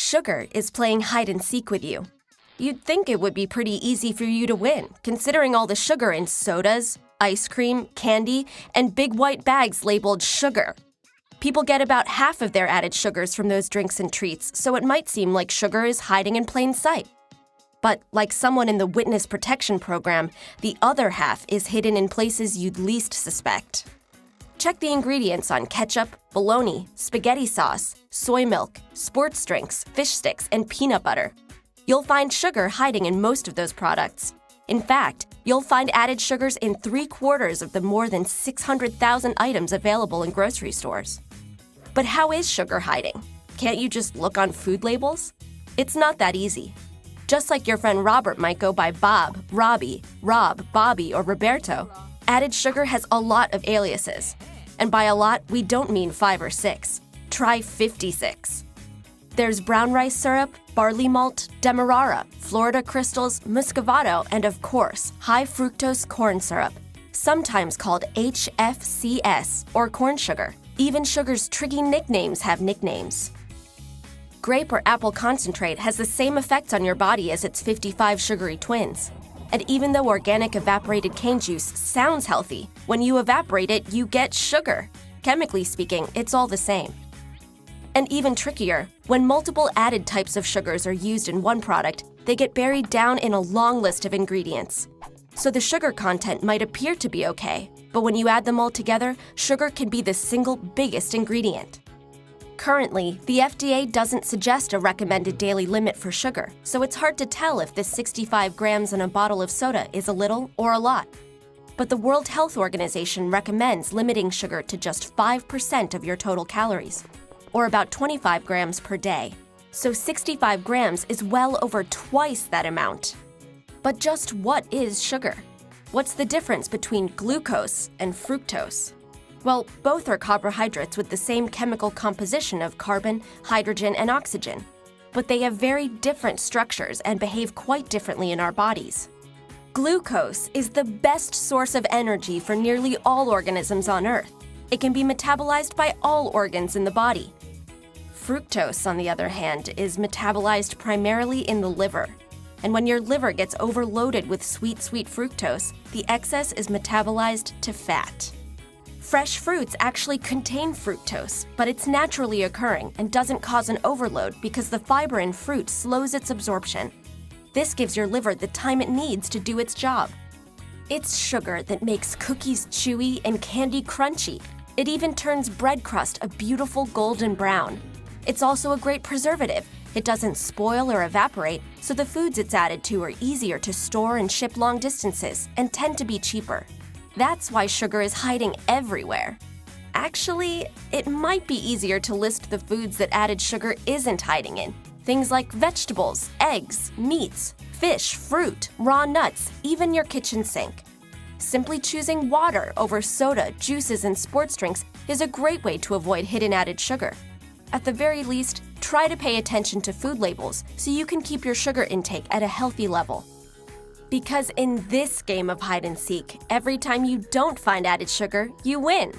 Sugar is playing hide and seek with you. You'd think it would be pretty easy for you to win, considering all the sugar in sodas, ice cream, candy, and big white bags labeled sugar. People get about half of their added sugars from those drinks and treats, so it might seem like sugar is hiding in plain sight. But like someone in the Witness Protection Program, the other half is hidden in places you'd least suspect. Check the ingredients on ketchup, bologna, spaghetti sauce, soy milk, sports drinks, fish sticks, and peanut butter. You'll find sugar hiding in most of those products. In fact, you'll find added sugars in 3/4 of the more than 600,000 items available in grocery stores. But how is sugar hiding? Can't you just look on food labels? It's not that easy. Just like your friend Robert might go by Bob, Robbie, Rob, Bobby, or Roberto, added sugar has a lot of aliases. And by a lot, we don't mean 5 or 6. Try 56. There's brown rice syrup, barley malt, demerara, Florida crystals, muscovado, and of course, high fructose corn syrup, sometimes called HFCS, or corn sugar. Even sugar's tricky nicknames have nicknames. Grape or apple concentrate has the same effects on your body as its 55 sugary twins. And even though organic evaporated cane juice sounds healthy, when you evaporate it, you get sugar. Chemically speaking, it's all the same. And even trickier, when multiple added types of sugars are used in one product, they get buried down in a long list of ingredients. So the sugar content might appear to be okay, but when you add them all together, sugar can be the single biggest ingredient. Currently, the FDA doesn't suggest a recommended daily limit for sugar, so it's hard to tell if the 65 grams in a bottle of soda is a little or a lot. But the World Health Organization recommends limiting sugar to just 5% of your total calories, or about 25 grams per day. So 65 grams is well over twice that amount. But just what is sugar? What's the difference between glucose and fructose? Well, both are carbohydrates with the same chemical composition of carbon, hydrogen, and oxygen. But they have very different structures and behave quite differently in our bodies. Glucose is the best source of energy for nearly all organisms on Earth. It can be metabolized by all organs in the body. Fructose, on the other hand, is metabolized primarily in the liver. And when your liver gets overloaded with sweet fructose, the excess is metabolized to fat. Fresh fruits actually contain fructose, but it's naturally occurring and doesn't cause an overload because the fiber in fruit slows its absorption. This gives your liver the time it needs to do its job. It's sugar that makes cookies chewy and candy crunchy. It even turns bread crust a beautiful golden brown. It's also a great preservative. It doesn't spoil or evaporate, so the foods it's added to are easier to store and ship long distances and tend to be cheaper. That's why sugar is hiding everywhere. Actually, it might be easier to list the foods that added sugar isn't hiding in. Things like vegetables, eggs, meats, fish, fruit, raw nuts, even your kitchen sink. Simply choosing water over soda, juices, and sports drinks is a great way to avoid hidden added sugar. At the very least, try to pay attention to food labels so you can keep your sugar intake at a healthy level. Because in this game of hide and seek, every time you don't find added sugar, you win.